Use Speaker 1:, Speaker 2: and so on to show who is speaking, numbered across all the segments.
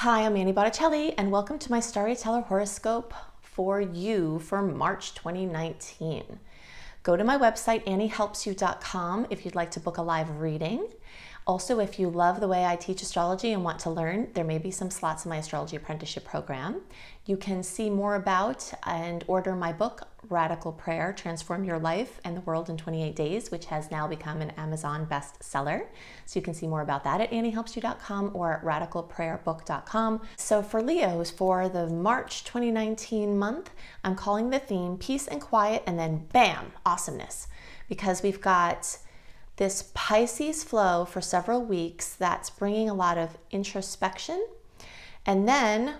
Speaker 1: Hi, I'm Annie Botticelli, and welcome to my Storyteller Horoscope for you for March 2019. Go to my website, anniehelpsyou.com, if you'd like to book a live reading. Also, if you love the way I teach astrology and want to learn, there may be some slots in my astrology apprenticeship program. You can see more about and order my book, Radical Prayer, Transform Your Life and the World in 28 Days, which has now become an Amazon bestseller. So you can see more about that at anniehelpsyou.com or at radicalprayerbook.com. So for Leos, for the March 2019 month, I'm calling the theme Peace and Quiet, and then bam, awesomeness. Because we've got this Pisces flow for several weeks that's bringing a lot of introspection. And then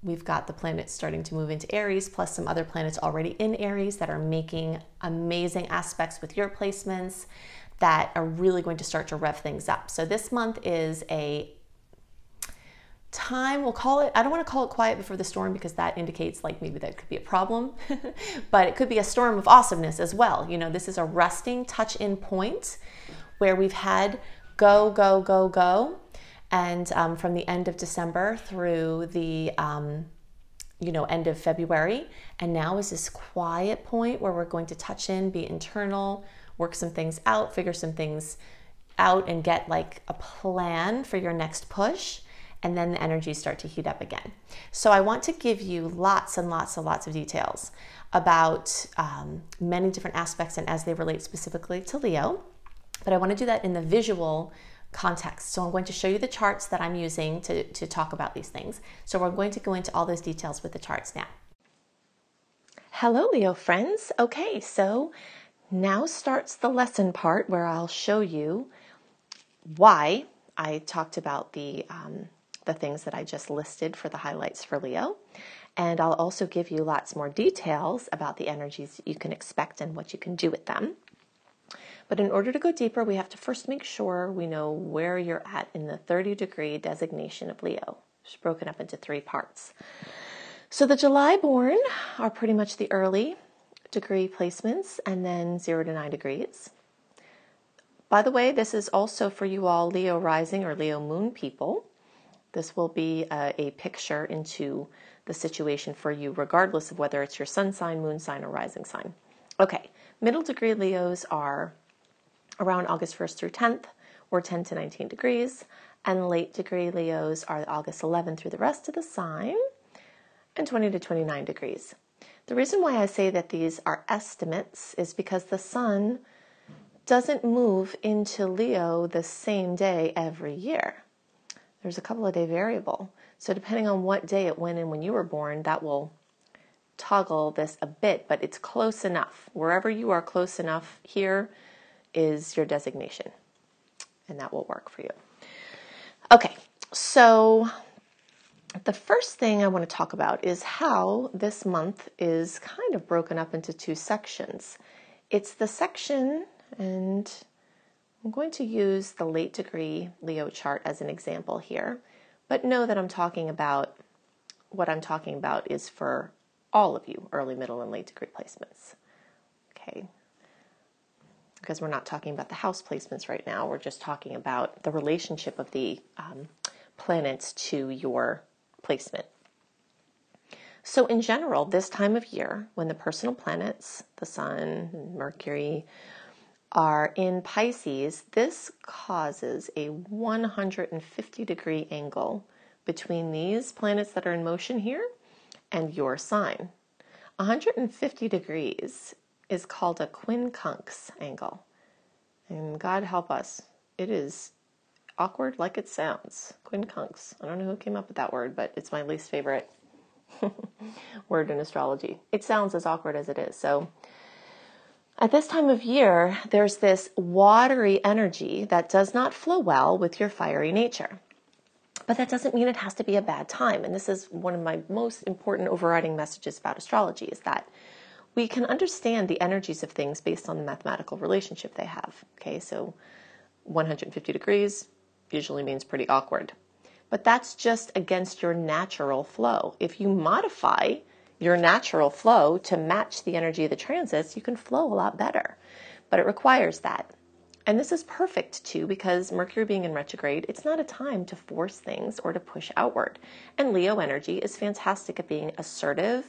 Speaker 1: we've got the planets starting to move into Aries, plus some other planets already in Aries that are making amazing aspects with your placements that are really going to start to rev things up. So this month is a time, we'll call it, I don't want to call it quiet before the storm because that indicates like maybe that could be a problem, but it could be a storm of awesomeness as well. You know, this is a resting touch-in point where we've had go, go, go, go. And from the end of December through the, end of February. And now is this quiet point where we're going to touch in, be internal, work some things out, figure some things out, and get like a plan for your next push. And then the energies start to heat up again. So I want to give you lots and lots and lots of details about many different aspects and as they relate specifically to Leo. But I want to do that in the visual context. So I'm going to show you the charts that I'm using to talk about these things. So we're going to go into all those details with the charts now. Hello, Leo friends. Okay, so now starts the lesson part where I'll show you why I talked about the things that I just listed for the highlights for Leo. And I'll also give you lots more details about the energies that you can expect and what you can do with them. But in order to go deeper, we have to first make sure we know where you're at in the 30-degree designation of Leo. It's broken up into three parts. So the July born are pretty much the early degree placements, and then 0 to 9 degrees. By the way, this is also for you all Leo rising or Leo moon people. This will be a picture into the situation for you, regardless of whether it's your sun sign, moon sign, or rising sign. Okay, middle degree Leos are around August 1st through 10th, or 10 to 19 degrees, and late degree Leos are August 11th through the rest of the sign, and 20 to 29 degrees. The reason why I say that these are estimates is because the sun doesn't move into Leo the same day every year. There's a couple of day variable. So depending on what day it went in when you were born, that will toggle this a bit, but it's close enough. Wherever you are close enough, here is your designation, and that will work for you. Okay, so the first thing I want to talk about is how this month is kind of broken up into two sections. It's the section, and I'm going to use the late degree Leo chart as an example here, but know that what I'm talking about is for all of you, early, middle, and late degree placements. Okay, because we're not talking about the house placements right now, we're just talking about the relationship of the planets to your placement. So in general, this time of year, when the personal planets, the Sun, Mercury, are in Pisces, this causes a 150-degree angle between these planets that are in motion here and your sign. 150 degrees is called a quincunx angle. And God help us, it is awkward like it sounds. Quincunx. I don't know who came up with that word, but it's my least favorite word in astrology. It sounds as awkward as it is. So at this time of year, there's this watery energy that does not flow well with your fiery nature. But that doesn't mean it has to be a bad time. And this is one of my most important overriding messages about astrology, is that we can understand the energies of things based on the mathematical relationship they have. Okay, so 150 degrees usually means pretty awkward. But that's just against your natural flow. If you modify your natural flow to match the energy of the transits, you can flow a lot better. But it requires that. And this is perfect too, because Mercury being in retrograde, it's not a time to force things or to push outward. And Leo energy is fantastic at being assertive,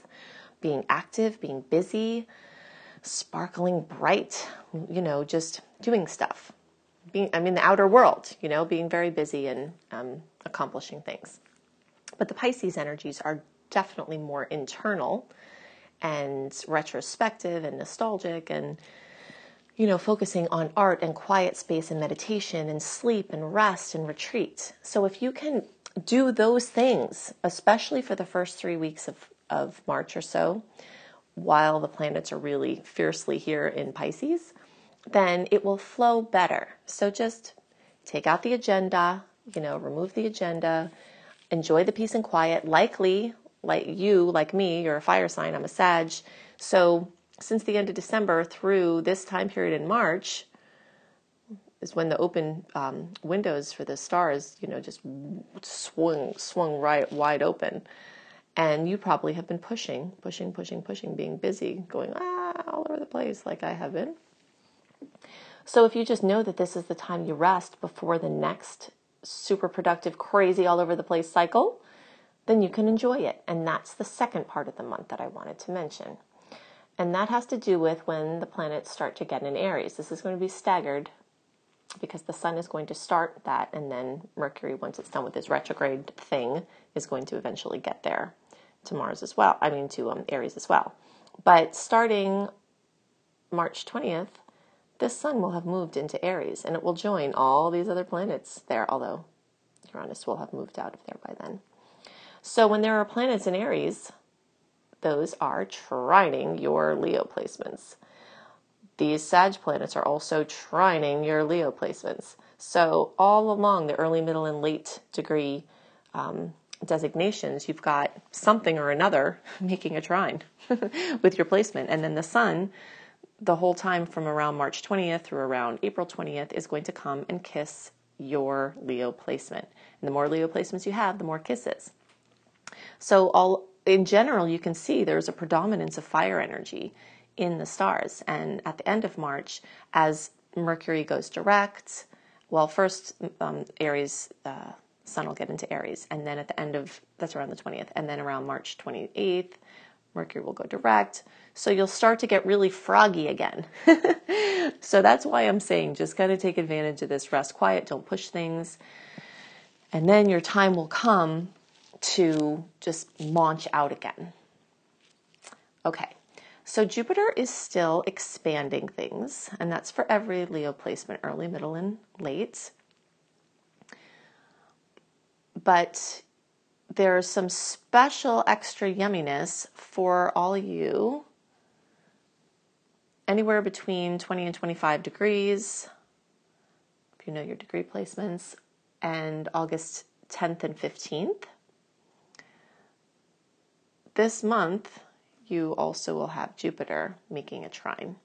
Speaker 1: being active, being busy, sparkling bright, just doing stuff. The outer world, being very busy and accomplishing things. But the Pisces energies are definitely more internal and retrospective and nostalgic and focusing on art and quiet space and meditation and sleep and rest and retreat. So if you can do those things, especially for the first 3 weeks of March or so, while the planets are really fiercely here in Pisces, then it will flow better. So just take out the agenda, remove the agenda, enjoy the peace and quiet. Likely, like me, you're a fire sign, I'm a Sag. So since the end of December through this time period in March is when the open windows for the stars, just swung right wide open. And you probably have been pushing, being busy, going all over the place like I have been. So if you just know that this is the time you rest before the next super productive, crazy, all over the place cycle, then you can enjoy it. And that's the second part of the month that I wanted to mention. And that has to do with when the planets start to get in Aries. This is going to be staggered because the sun is going to start that, and then Mercury, once it's done with his retrograde thing, is going to eventually get there to Mars as well. To Aries as well. But starting March 20th, this sun will have moved into Aries, and it will join all these other planets there, although Uranus will have moved out of there by then. So when there are planets in Aries, those are trining your Leo placements. These Sag planets are also trining your Leo placements. So all along the early, middle, and late degree designations, you've got something or another making a trine with your placement. And then the sun, the whole time from around March 20th through around April 20th, is going to come and kiss your Leo placement. And the more Leo placements you have, the more kisses. So in general, you can see there's a predominance of fire energy in the stars. And at the end of March, as Mercury goes direct, first Aries, sun will get into Aries. And then at the end of, that's around the 20th. And then around March 28th, Mercury will go direct. So you'll start to get really froggy again. So that's why I'm saying just kind of take advantage of this rest, quiet, don't push things. And then your time will come to just launch out again. Okay, so Jupiter is still expanding things, and that's for every Leo placement, early, middle, and late. But there's some special extra yumminess for all you anywhere between 20 and 25 degrees, if you know your degree placements, and August 10th and 15th. This month, you also will have Jupiter making a trine.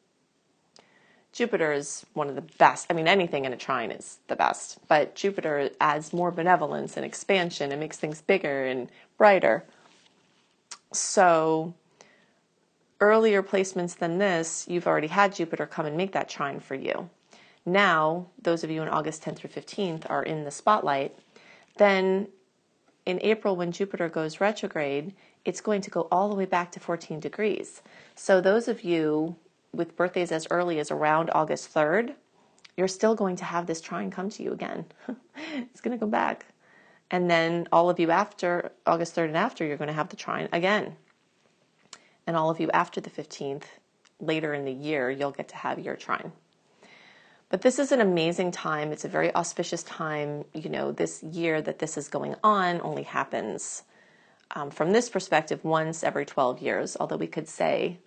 Speaker 1: Jupiter is one of the best. Anything in a trine is the best, but Jupiter adds more benevolence and expansion and makes things bigger and brighter. So earlier placements than this, you've already had Jupiter come and make that trine for you. Now, those of you in August 10th through 15th are in the spotlight. Then in April, when Jupiter goes retrograde, it's going to go all the way back to 14 degrees. So those of you with birthdays as early as around August 3rd, you're still going to have this trine come to you again. It's going to go back. And then all of you after August 3rd and after, you're going to have the trine again. And all of you after the 15th, later in the year, you'll get to have your trine. But this is an amazing time. It's a very auspicious time. This year that this is going on only happens, from this perspective, once every 12 years, although we could say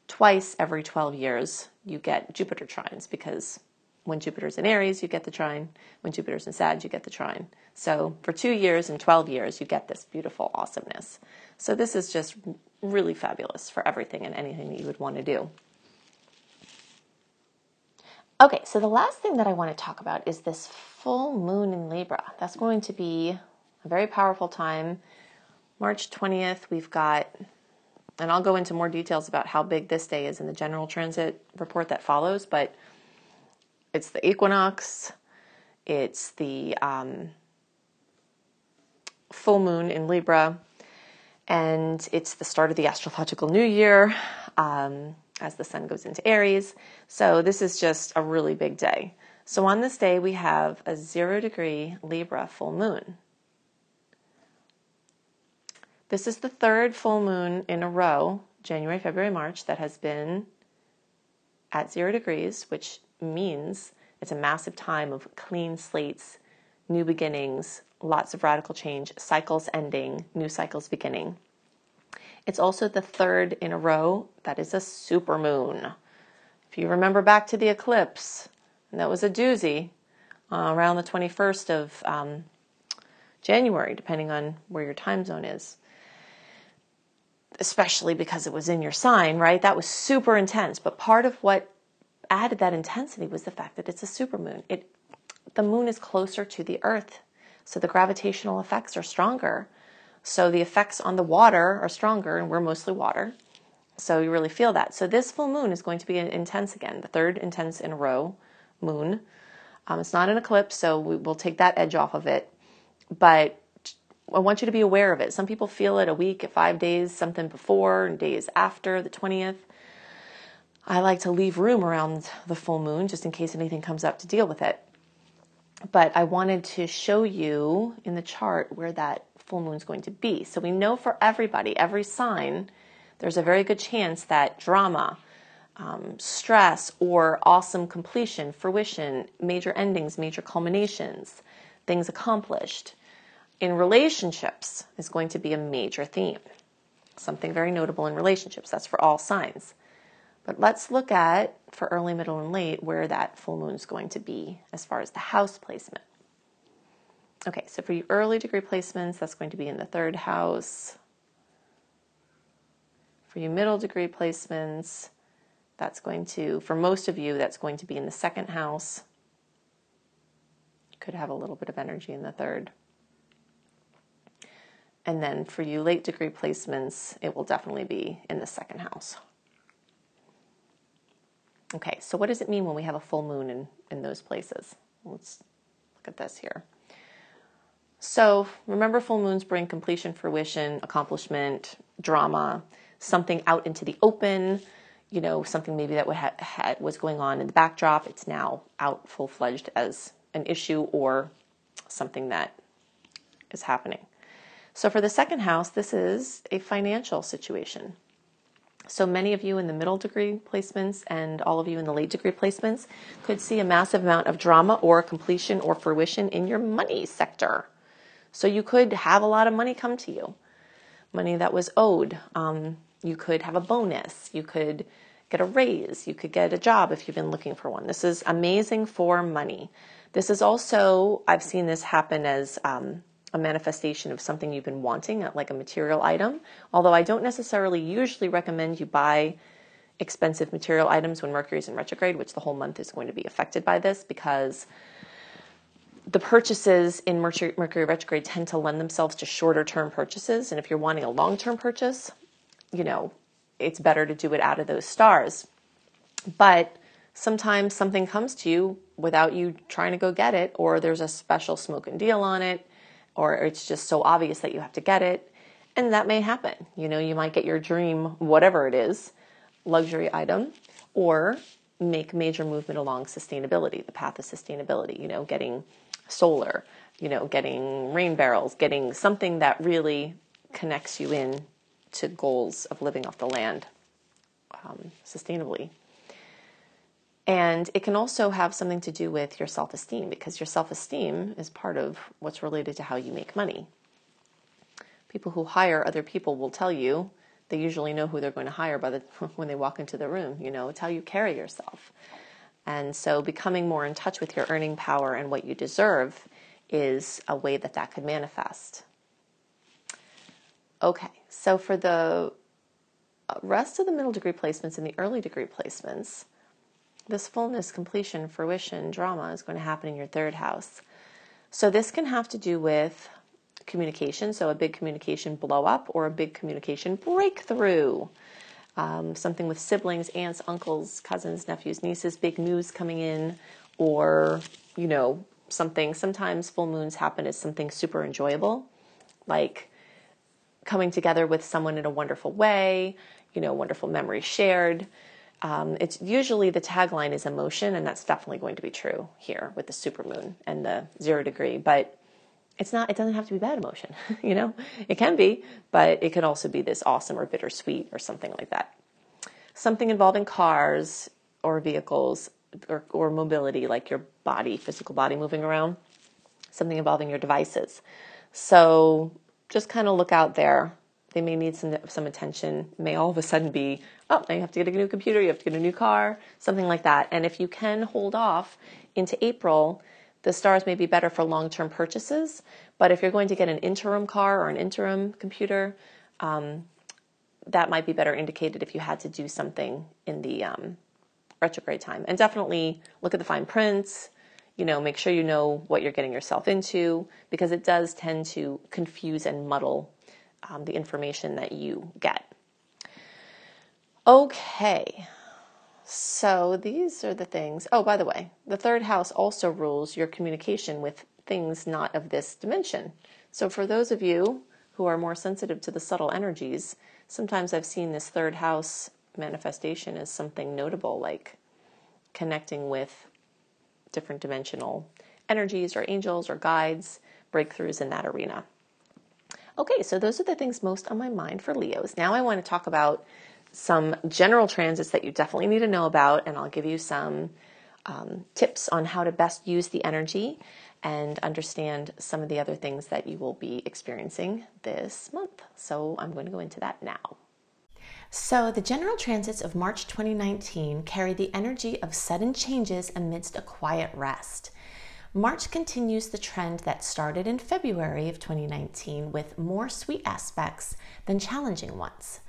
Speaker 1: twice every 12 years you get Jupiter trines, because when Jupiter's in Aries, you get the trine. When Jupiter's in Sag, you get the trine. So for 2 years and 12 years, you get this beautiful awesomeness. So this is just really fabulous for everything and anything that you would want to do. Okay, so the last thing that I want to talk about is this full moon in Libra. That's going to be a very powerful time. March 20th, we've got, and I'll go into more details about how big this day is in the general transit report that follows, but it's the equinox, it's the full moon in Libra, and it's the start of the astrological new year as the sun goes into Aries. So this is just a really big day. So on this day, we have a 0-degree Libra full moon. This is the third full moon in a row, January, February, March, that has been at 0 degrees, which means it's a massive time of clean slates, new beginnings, lots of radical change, cycles ending, new cycles beginning. It's also the third in a row that is a supermoon. If you remember back to the eclipse, that was a doozy around the 21st of January, depending on where your time zone is. Especially because it was in your sign, right? That was super intense. But part of what added that intensity was the fact that it's a supermoon. The moon is closer to the earth, so the gravitational effects are stronger. So the effects on the water are stronger, and we're mostly water. So you really feel that. So this full moon is going to be intense again, the third intense in a row moon. It's not an eclipse, so we'll take that edge off of it. But I want you to be aware of it. Some people feel it a week, 5 days, something before, and days after the 20th. I like to leave room around the full moon just in case anything comes up to deal with it. But I wanted to show you in the chart where that full moon is going to be. So we know for everybody, every sign, there's a very good chance that drama, stress, or awesome completion, fruition, major endings, major culminations, things accomplished in relationships is going to be a major theme. Something very notable in relationships. That's for all signs. But let's look at, for early, middle, and late, where that full moon is going to be as far as the house placement. Okay, so for you early degree placements, that's going to be in the 3rd house. For you middle degree placements, that's going to, for most of you, that's going to be in the 2nd house. Could have a little bit of energy in the 3rd. And then for you late degree placements, it will definitely be in the 2nd house. Okay, so what does it mean when we have a full moon in those places? Let's look at this here. So remember, full moons bring completion, fruition, accomplishment, drama, something out into the open, something maybe that was going on in the backdrop. It's now out full-fledged as an issue or something that is happening. So for the 2nd house, this is a financial situation. So many of you in the middle degree placements and all of you in the late degree placements could see a massive amount of drama or completion or fruition in your money sector. So you could have a lot of money come to you, money that was owed. You could have a bonus. You could get a raise. You could get a job if you've been looking for one. This is amazing for money. This is also, I've seen this happen as a manifestation of something you've been wanting, like a material item. Although I don't necessarily usually recommend you buy expensive material items when Mercury's in retrograde, which the whole month is going to be affected by this, because the purchases in Mercury retrograde tend to lend themselves to shorter term purchases. And if you're wanting a long-term purchase, it's better to do it out of those stars. But sometimes something comes to you without you trying to go get it, or there's a special smoking deal on it, or it's just so obvious that you have to get it. And that may happen. You might get your dream, whatever it is, luxury item, or make major movement along sustainability, the path of sustainability, getting solar, getting rain barrels, getting something that really connects you in to goals of living off the land sustainably. And it can also have something to do with your self-esteem, because your self-esteem is part of what's related to how you make money. People who hire other people will tell you they usually know who they're going to hire when they walk into the room. It's how you carry yourself. And so becoming more in touch with your earning power and what you deserve is a way that could manifest. Okay, so for the rest of the middle degree placements and the early degree placements, this fullness, completion, fruition, drama is going to happen in your 3rd house. So this can have to do with communication, so a big communication blow up or a big communication breakthrough. Something with siblings, aunts, uncles, cousins, nephews, nieces, big news coming in, or, you know, sometimes full moons happen as something super enjoyable, like coming together with someone in a wonderful way, you know, wonderful memories shared. It's usually the tagline is emotion, and that's definitely going to be true here with the supermoon and the 0 degree, but it doesn't have to be bad emotion, you know, it can be, but it could also be this awesome or bittersweet or something like that. Something involving cars or vehicles or mobility, like your body, physical body moving around, something involving your devices. So just kind of look out there. They may need some attention. It may all of a sudden be, oh, now you have to get a new computer, you have to get a new car, something like that. And if you can hold off into April, the stars may be better for long-term purchases. But if you're going to get an interim car or an interim computer, that might be better indicated if you had to do something in the retrograde time. And definitely look at the fine prints, you know, make sure you know what you're getting yourself into, because it does tend to confuse and muddle the information that you get. Okay, so these are the things. Oh, by the way, the third house also rules your communication with things not of this dimension. So for those of you who are more sensitive to the subtle energies, sometimes I've seen this third house manifestation as something notable, like connecting with different dimensional energies or angels or guides, breakthroughs in that arena. Okay, so those are the things most on my mind for Leos. Now I want to talk about some general transits that you definitely need to know about, and I'll give you some tips on how to best use the energy and understand some of the other things that you will be experiencing this month. So I'm going to go into that now. So the general transits of March 2019 carry the energy of sudden changes amidst a quiet rest. March continues the trend that started in February of 2019 with more sweet aspects than challenging ones,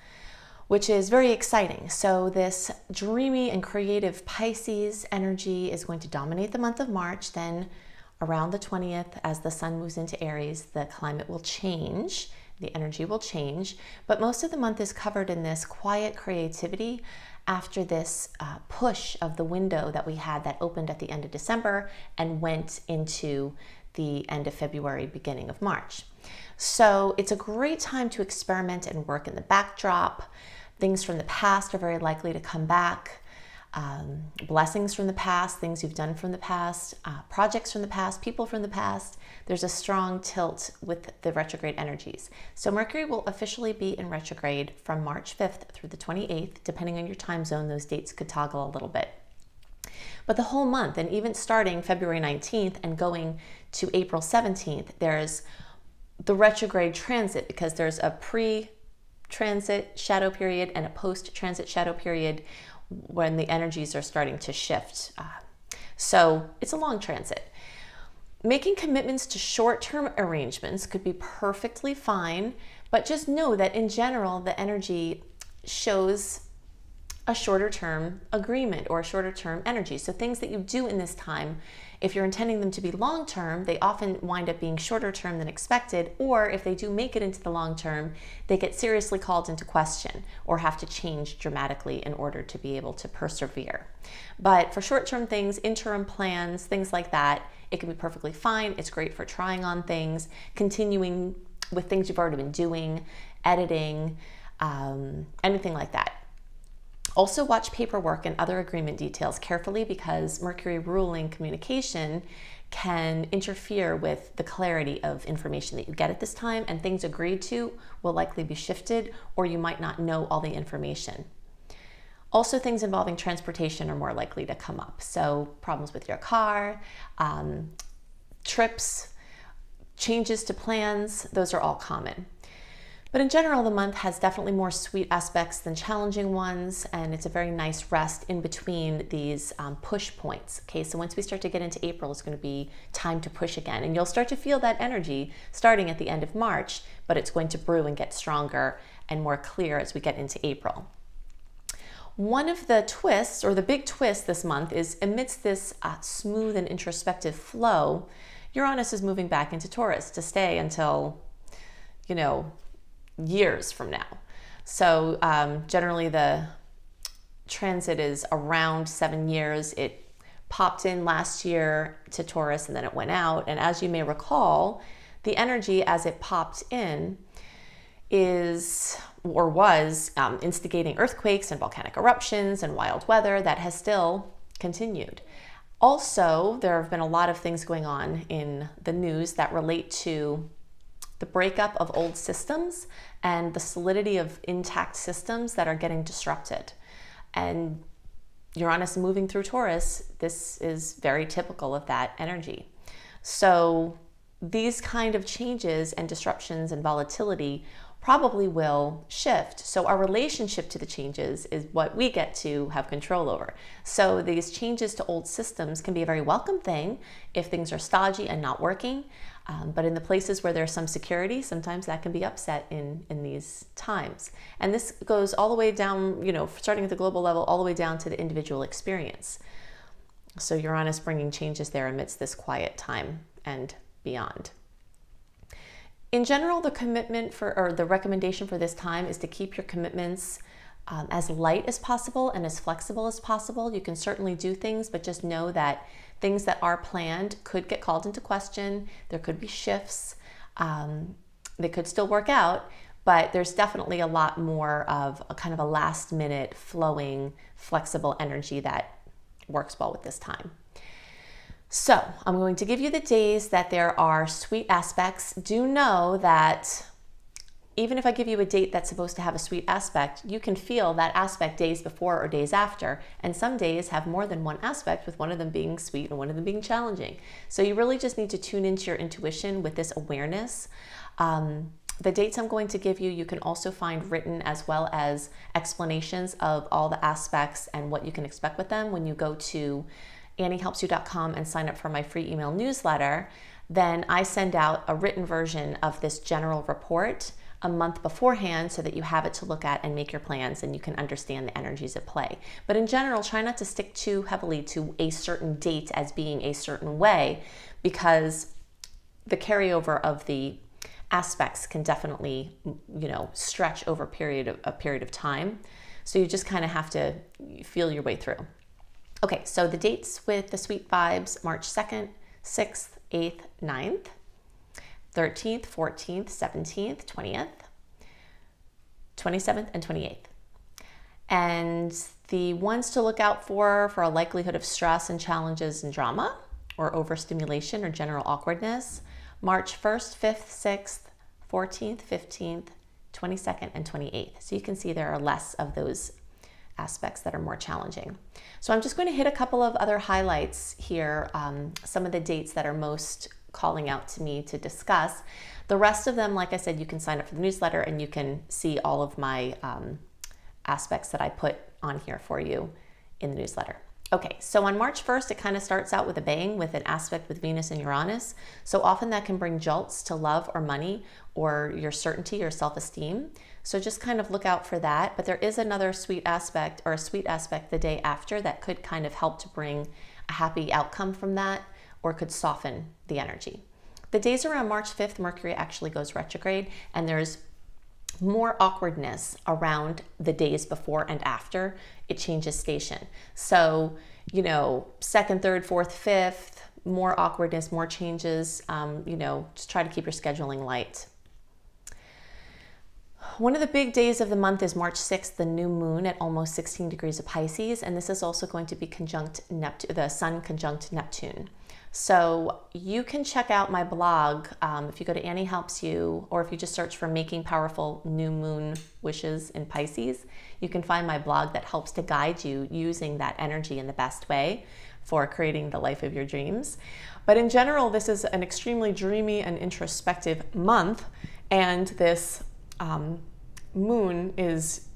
Speaker 1: which is very exciting. So this dreamy and creative Pisces energy is going to dominate the month of March. Then around the 20th, as the sun moves into Aries, the climate will change, the energy will change, but most of the month is covered in this quiet creativity after this push of the window that we had that opened at the end of December and went into the end of February, beginning of March. So it's a great time to experiment and work in the backdrop. Things from the past are very likely to come back. Blessings from the past, things you've done from the past, projects from the past, people from the past. There's a strong tilt with the retrograde energies. So Mercury will officially be in retrograde from March 5th through the 28th. Depending on your time zone, those dates could toggle a little bit. But the whole month, and even starting February 19th and going to April 17th, there's the retrograde transit, because there's a pre-transit shadow period and a post-transit shadow period when the energies are starting to shift. So it's a long transit. Making commitments to short-term arrangements could be perfectly fine, but just know that in general, the energy shows a shorter term agreement or a shorter term energy. So things that you do in this time, if you're intending them to be long term, they often wind up being shorter term than expected, or if they do make it into the long term, they get seriously called into question or have to change dramatically in order to be able to persevere. But for short term things, interim plans, things like that, it can be perfectly fine. It's great for trying on things, continuing with things you've already been doing, editing, anything like that. Also watch paperwork and other agreement details carefully, because Mercury ruling communication can interfere with the clarity of information that you get at this time, and things agreed to will likely be shifted, or you might not know all the information. Also, things involving transportation are more likely to come up. So problems with your car, trips, changes to plans, those are all common. But in general, the month has definitely more sweet aspects than challenging ones, and it's a very nice rest in between these push points. Okay, so once we start to get into April, it's going to be time to push again, and you'll start to feel that energy starting at the end of March, but it's going to brew and get stronger and more clear as we get into April. One of the twists, or the big twist this month, is amidst this smooth and introspective flow, Uranus is moving back into Taurus to stay until, you know, years from now. So generally the transit is around 7 years. It popped in last year to Taurus and then it went out. And as you may recall, the energy as it popped in is or was instigating earthquakes and volcanic eruptions and wild weather that has still continued. Also, there have been a lot of things going on in the news that relate to the breakup of old systems and the solidity of intact systems that are getting disrupted. And Uranus moving through Taurus, this is very typical of that energy. So these kind of changes and disruptions and volatility probably will shift. So our relationship to the changes is what we get to have control over. So these changes to old systems can be a very welcome thing if things are stodgy and not working. But in the places where there's some security, sometimes that can be upset in these times. And this goes all the way down, you know, starting at the global level, all the way down to the individual experience. So Uranus bringing changes there amidst this quiet time and beyond. In general, the commitment or the recommendation for this time is to keep your commitments as light as possible and as flexible as possible. You can certainly do things, but just know that things that are planned could get called into question. There could be shifts. They could still work out, but there's definitely a lot more of a kind of a last minute flowing, flexible energy that works well with this time. So I'm going to give you the days that there are sweet aspects. Do know that even if I give you a date that's supposed to have a sweet aspect, you can feel that aspect days before or days after. And some days have more than one aspect, with one of them being sweet and one of them being challenging. So you really just need to tune into your intuition with this awareness. The dates I'm going to give you, you can also find written as well as explanations of all the aspects and what you can expect with them when you go to AnnieHelpsYou.com and sign up for my free email newsletter. Then I send out a written version of this general report a month beforehand so that you have it to look at and make your plans and you can understand the energies at play. But in general, try not to stick too heavily to a certain date as being a certain way, because the carryover of the aspects can definitely, you know, stretch over a period of time. So you just kind of have to feel your way through. Okay, so the dates with the sweet vibes: March 2nd, 6th, 8th, 9th, 13th, 14th, 17th, 20th, 27th, and 28th. And the ones to look out for a likelihood of stress and challenges and drama or overstimulation or general awkwardness: March 1st, 5th, 6th, 14th, 15th, 22nd, and 28th. So you can see there are less of those aspects that are more challenging. So I'm just going to hit a couple of other highlights here, some of the dates that are most calling out to me to discuss. The rest of them, like I said, you can sign up for the newsletter and you can see all of my aspects that I put on here for you in the newsletter. Okay, so on March 1st, it kind of starts out with a bang with an aspect with Venus and Uranus. So often that can bring jolts to love or money or your certainty or self-esteem. So just kind of look out for that. But there is another sweet aspect, or a sweet aspect the day after, that could kind of help to bring a happy outcome from that, or could soften the energy. The days around March 5th, Mercury actually goes retrograde, and there's more awkwardness around the days before and after it changes station. So, you know, 2nd, 3rd, 4th, 5th, more awkwardness, more changes. You know, just try to keep your scheduling light. One of the big days of the month is March 6th, the new moon at almost 16 degrees of Pisces, and this is also going to be conjunct Neptune, the Sun conjunct Neptune. So you can check out my blog if you go to Annie Helps You, or if you just search for Making Powerful New Moon Wishes in Pisces, you can find my blog that helps to guide you using that energy in the best way for creating the life of your dreams. But in general, this is an extremely dreamy and introspective month, and this moon is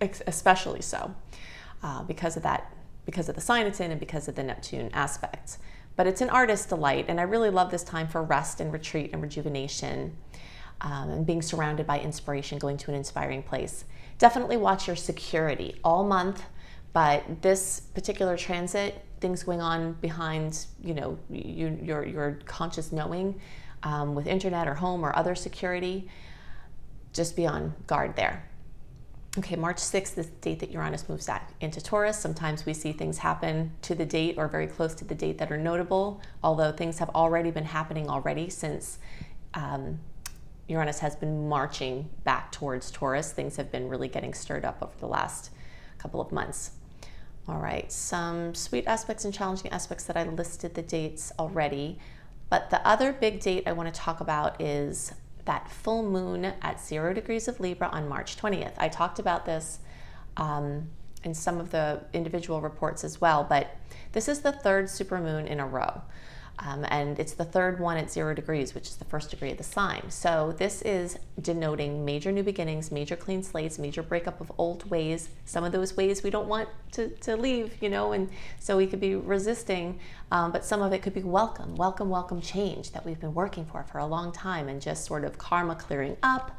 Speaker 1: especially so because of that, because of the sign it's in and because of the Neptune aspects. But it's an artist's delight, and I really love this time for rest and retreat and rejuvenation and being surrounded by inspiration, going to an inspiring place. Definitely watch your security all month, but this particular transit, things going on behind, you know, your conscious knowing with internet or home or other security, just be on guard there. Okay, March 6th, the date that Uranus moves back into Taurus. Sometimes we see things happen to the date or very close to the date that are notable, although things have already been happening since Uranus has been marching back towards Taurus. Things have been really getting stirred up over the last couple of months. All right, some sweet aspects and challenging aspects that I listed the dates already, but the other big date I want to talk about is that full moon at 0 degrees of Libra on March 20th. I talked about this in some of the individual reports as well, but this is the third supermoon in a row. And it's the third one at 0 degrees, which is the first degree of the sign. So this is denoting major new beginnings, major clean slates, major breakup of old ways, some of those ways we don't want to leave, you know, and so we could be resisting, but some of it could be welcome change that we've been working for a long time, and just sort of karma clearing up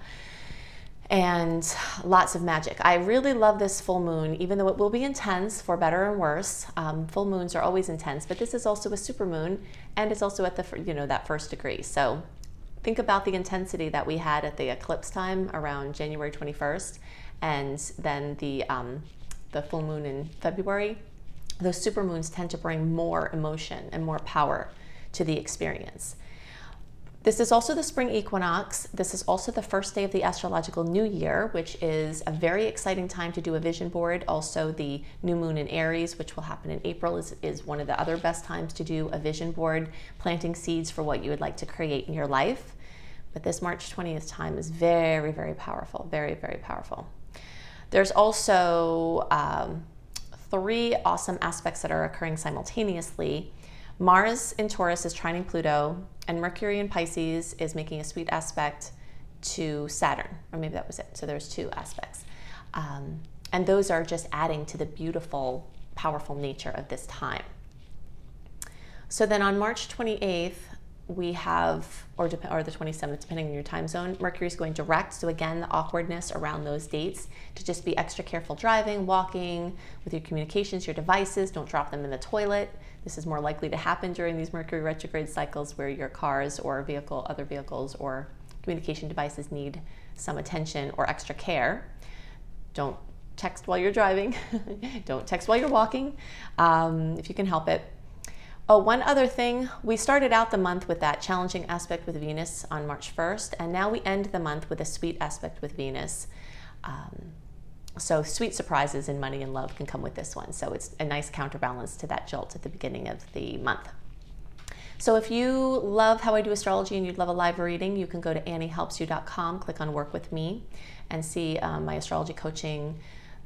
Speaker 1: and lots of magic. I really love this full moon, even though it will be intense for better and worse. Full moons are always intense, but this is also a super moon, and it's also at the, you know, that first degree. So think about the intensity that we had at the eclipse time around January 21st, and then the full moon in February. Those super moons tend to bring more emotion and more power to the experience. This is also the spring equinox. This is also the first day of the astrological new year, which is a very exciting time to do a vision board. Also, the new moon in Aries, which will happen in April, is one of the other best times to do a vision board, planting seeds for what you would like to create in your life. But this March 20th time is very, very powerful, very, very powerful. There's also 3 awesome aspects that are occurring simultaneously. Mars in Taurus is trining Pluto, and Mercury in Pisces is making a sweet aspect to Saturn, or maybe that was it. So there's 2 aspects. And those are just adding to the beautiful, powerful nature of this time. So then on March 28th, we have, or the 27th, depending on your time zone, Mercury is going direct. So again, the awkwardness around those dates, to just be extra careful driving, walking, with your communications, your devices, don't drop them in the toilet. This is more likely to happen during these Mercury retrograde cycles, where your cars or other vehicles or communication devices need some attention or extra care. Don't text while you're driving. Don't text while you're walking, if you can help it. Oh, one other thing, we started out the month with that challenging aspect with Venus on March 1st, and now we end the month with a sweet aspect with Venus. So sweet surprises in money and love can come with this one. So it's a nice counterbalance to that jolt at the beginning of the month. So if you love how I do astrology and you'd love a live reading, you can go to anniehelpsyou.com, click on Work With Me, and see my astrology coaching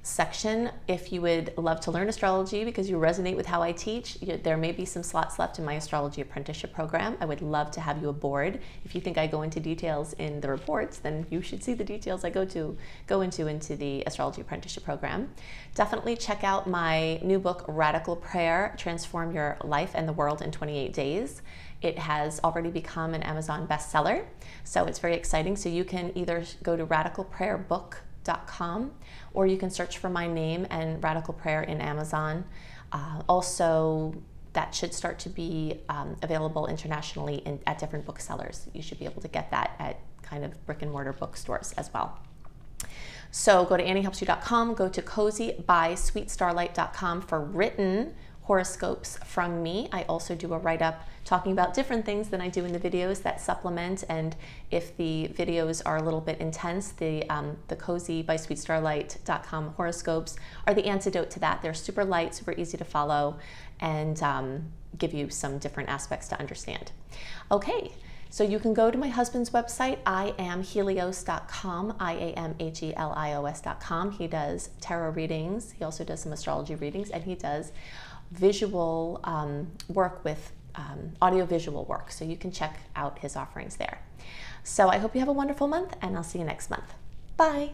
Speaker 1: section. If you would love to learn astrology because you resonate with how I teach, there may be some slots left in my astrology apprenticeship program. I would love to have you aboard. If you think I go into details in the reports, then you should see the details I go into the astrology apprenticeship program. Definitely check out my new book, Radical Prayer: Transform Your Life and the World in 28 Days. It has already become an Amazon bestseller, so it's very exciting. So you can either go to radicalprayerbook.com, or you can search for my name and Radical Prayer in Amazon. Also, that should start to be available internationally at different booksellers. You should be able to get that at kind of brick and mortar bookstores as well. So go to anniehelpsyou.com, go to cozybysweetstarlight.com for written horoscopes from me. I also do a write-up talking about different things than I do in the videos that supplement, and if the videos are a little bit intense, the cozybysweetstarlight.com horoscopes are the antidote to that. They're super light, super easy to follow, and give you some different aspects to understand. Okay, so you can go to my husband's website, iamhelios.com, iamhelios.com. He does tarot readings. He also does some astrology readings, and he does visual work with audio-visual work. So you can check out his offerings there. So I hope you have a wonderful month, and I'll see you next month. Bye.